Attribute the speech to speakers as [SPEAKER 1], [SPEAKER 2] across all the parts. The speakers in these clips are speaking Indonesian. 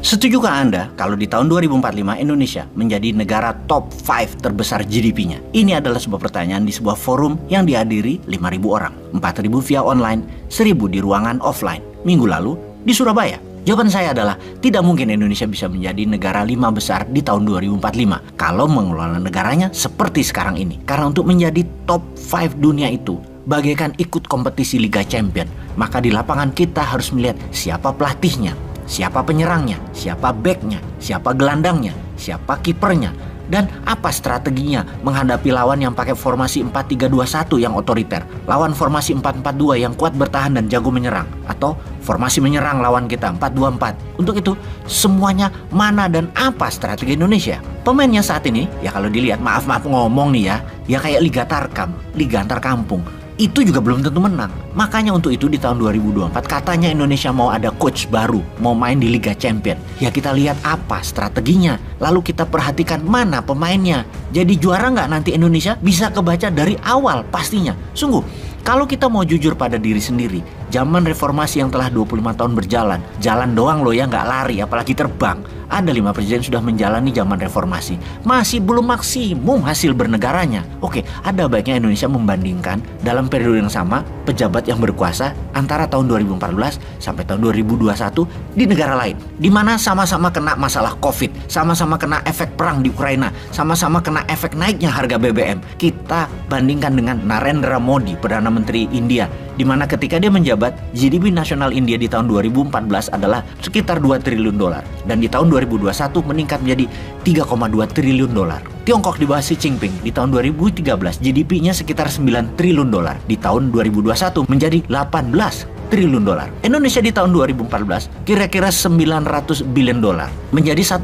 [SPEAKER 1] Setujukah Anda kalau di tahun 2045 Indonesia menjadi negara top 5 terbesar GDP-nya? Ini adalah sebuah pertanyaan di sebuah forum yang dihadiri 5.000 orang. 4.000 via online, 1.000 di ruangan offline. Minggu lalu di Surabaya. Jawaban saya adalah tidak mungkin Indonesia bisa menjadi negara 5 besar di tahun 2045 kalau mengelola negaranya seperti sekarang ini. Karena untuk menjadi top 5 dunia itu bagaikan ikut kompetisi Liga Champion. Maka di lapangan kita harus melihat siapa pelatihnya, siapa penyerangnya, siapa backnya, siapa gelandangnya, siapa kipernya, dan apa strateginya menghadapi lawan yang pakai formasi 4-3-2-1 yang otoriter, lawan formasi 4-4-2 yang kuat bertahan dan jago menyerang, atau formasi menyerang lawan kita 4-2-4. Untuk itu, semuanya mana dan apa strategi Indonesia? Pemainnya saat ini, ya kalau dilihat, maaf ngomong nih ya kayak Liga Tarkam, Liga antar kampung. Itu juga belum tentu menang. Makanya untuk itu di tahun 2024 katanya Indonesia mau ada coach baru, mau main di Liga Champion. Ya kita lihat apa strateginya, lalu kita perhatikan mana pemainnya. Jadi juara nggak nanti Indonesia bisa kebaca dari awal pastinya. Sungguh, kalau kita mau jujur pada diri sendiri, zaman reformasi yang telah 25 tahun berjalan, jalan doang loh ya, nggak lari apalagi terbang. Ada 5 presiden sudah menjalani zaman reformasi, masih belum maksimum hasil bernegaranya. Oke, ada baiknya Indonesia membandingkan dalam periode yang sama pejabat yang berkuasa antara tahun 2014 sampai tahun 2021 di negara lain, di mana sama-sama kena masalah COVID, sama-sama kena efek perang di Ukraina, sama-sama kena efek naiknya harga BBM. Kita bandingkan dengan Narendra Modi, Perdana Menteri India, di mana ketika dia menjabat, GDP nasional India di tahun 2014 adalah sekitar 2 triliun dolar. Dan di tahun 2021 meningkat menjadi 3,2 triliun dolar. Tiongkok di bawah Xi Jinping di tahun 2013 GDP-nya sekitar 9 triliun dolar. Di tahun 2021 menjadi 18 triliun dolar. Indonesia di tahun 2014 kira-kira 900 billion dolar. Menjadi 1,1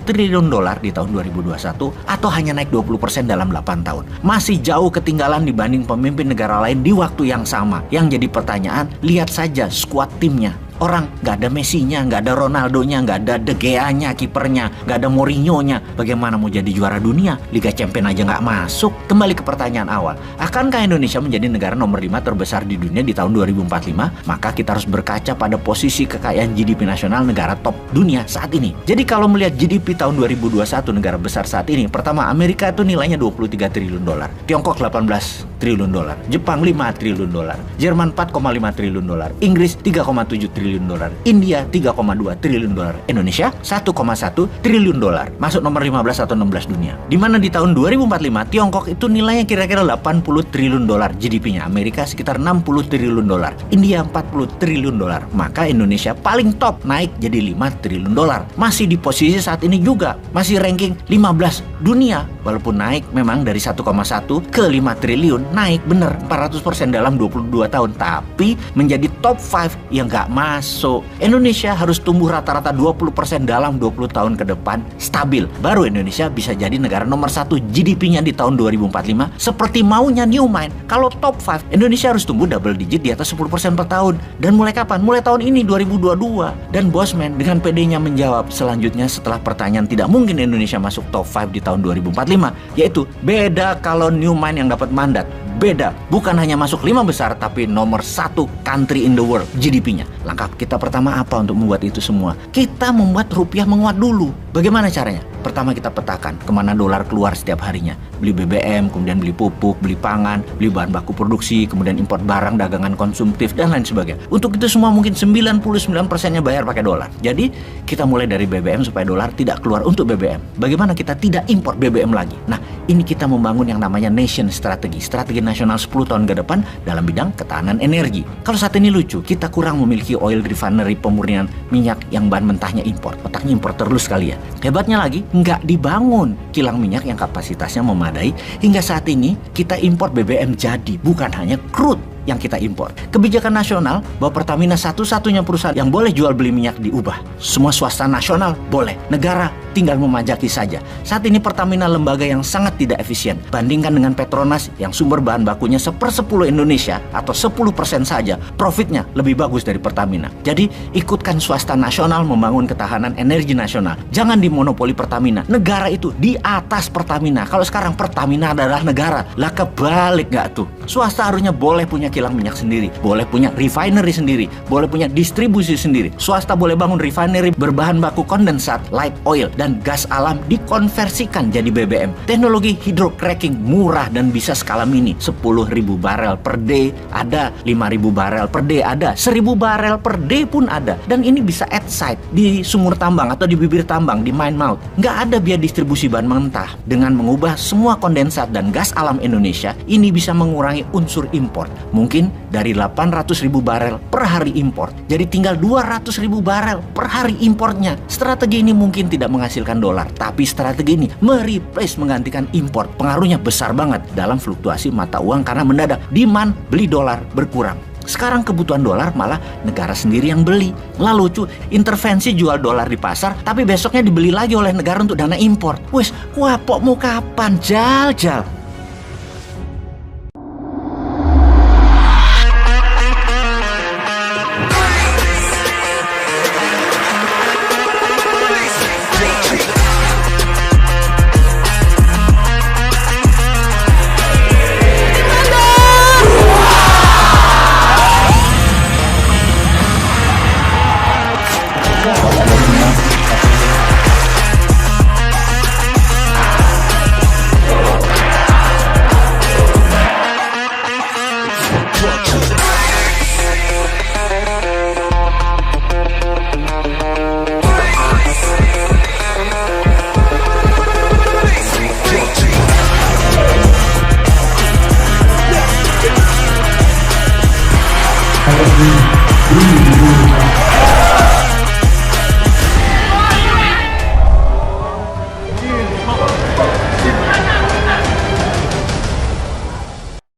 [SPEAKER 1] triliun dolar di tahun 2021 atau hanya naik 20% dalam 8 tahun. Masih jauh ketinggalan dibanding pemimpin negara lain di waktu yang sama. Yang jadi pertanyaan, lihat saja skuad timnya. Orang gak ada Messi-nya, gak ada Ronaldo-nya, gak ada De Gea-nya, kipernya, gak ada Mourinho-nya. Bagaimana mau jadi juara dunia? Liga Champion aja gak masuk. Kembali ke pertanyaan awal. Akankah Indonesia menjadi negara nomor 5 terbesar di dunia di tahun 2045? Maka kita harus berkaca pada posisi kekayaan GDP nasional negara top dunia saat ini. Jadi kalau melihat GDP tahun 2021 negara besar saat ini, pertama Amerika itu nilainya 23 triliun dolar. Tiongkok 18 triliun dolar. Jepang 5 triliun dolar. Jerman 4,5 triliun dolar. Inggris 3,7 triliun dolar. India 3,2 triliun dolar. Indonesia 1,1 triliun dolar. Masuk nomor 15 atau 16 dunia. Di mana di tahun 2045 Tiongkok itu nilainya kira-kira 80 triliun dolar GDP-nya. Amerika sekitar 60 triliun dolar. India 40 triliun dolar. Maka Indonesia paling top, naik jadi 5 triliun dolar. Masih di posisi saat ini juga, masih ranking 15 dunia. Walaupun naik memang dari 1,1 ke 5 triliun, naik bener 400% dalam 22 tahun. Tapi menjadi top 5 yang gak masuk. Indonesia harus tumbuh rata-rata 20% dalam 20 tahun ke depan, stabil. Baru Indonesia bisa jadi negara nomor 1 GDP-nya di tahun 2045 seperti maunya Newmind. Kalau top 5, Indonesia harus tumbuh double digit di atas 10% per tahun. Dan mulai kapan? Mulai tahun ini 2022. Dan Bosman dengan PD-nya menjawab selanjutnya setelah pertanyaan tidak mungkin Indonesia masuk top 5 di tahun 2045, yaitu beda kalau Newmind yang dapat mandat. Beda, bukan hanya masuk 5 besar tapi nomor 1 country in the world GDP-nya. Langkah kita pertama apa untuk membuat itu semua? Kita membuat rupiah menguat dulu. Bagaimana caranya? Pertama kita petakan kemana dolar keluar setiap harinya. Beli BBM, kemudian beli pupuk, beli pangan, beli bahan baku produksi, kemudian impor barang, dagangan konsumtif, dan lain sebagainya. Untuk itu semua mungkin 99%-nya bayar pakai dolar. Jadi kita mulai dari BBM supaya dolar tidak keluar untuk BBM. Bagaimana kita tidak impor BBM lagi? Nah, ini kita membangun yang namanya nation strategi. Strategi nasional 10 tahun ke depan dalam bidang ketahanan energi. Kalau saat ini lucu, kita kurang memiliki oil refinery pemurnian minyak yang bahan mentahnya impor. Otaknya impor terus kali ya. Hebatnya lagi, nggak dibangun kilang minyak yang kapasitasnya memadai. Hingga saat ini kita impor BBM jadi, bukan hanya crude yang kita impor. Kebijakan nasional bahwa Pertamina satu-satunya perusahaan yang boleh jual beli minyak diubah. Semua swasta nasional boleh. Negara tinggal memajaki saja. Saat ini Pertamina lembaga yang sangat tidak efisien. Bandingkan dengan Petronas yang sumber bahan bakunya 1/10 Indonesia atau 10% saja. Profitnya lebih bagus dari Pertamina. Jadi ikutkan swasta nasional membangun ketahanan energi nasional. Jangan dimonopoli Pertamina. Negara itu di atas Pertamina. Kalau sekarang Pertamina adalah negara, lah kebalik nggak tuh? Swasta harusnya boleh punya kilang minyak sendiri, boleh punya refinery sendiri, boleh punya distribusi sendiri. Swasta boleh bangun refinery berbahan baku kondensat, light oil, dan gas alam dikonversikan jadi BBM. Teknologi hydrocracking murah dan bisa skala mini. 10.000 barel per day ada, 5.000 barel per day ada, 1.000 barel per day pun ada. Dan ini bisa at site, di sumur tambang atau di bibir tambang, di mine mouth. Nggak ada biaya distribusi bahan mentah. Dengan mengubah semua kondensat dan gas alam Indonesia, ini bisa mengurangi unsur impor. Mungkin dari 800.000 barel per hari impor, jadi tinggal 200.000 barel per hari importnya. Strategi ini mungkin tidak menghasilkan dolar, tapi strategi ini mereplace, menggantikan impor. Pengaruhnya besar banget dalam fluktuasi mata uang karena mendadak demand beli dolar berkurang. Sekarang kebutuhan dolar malah negara sendiri yang beli. Lalu lucu, intervensi jual dolar di pasar, tapi besoknya dibeli lagi oleh negara untuk dana impor. Wes, wapok mau kapan? Jal.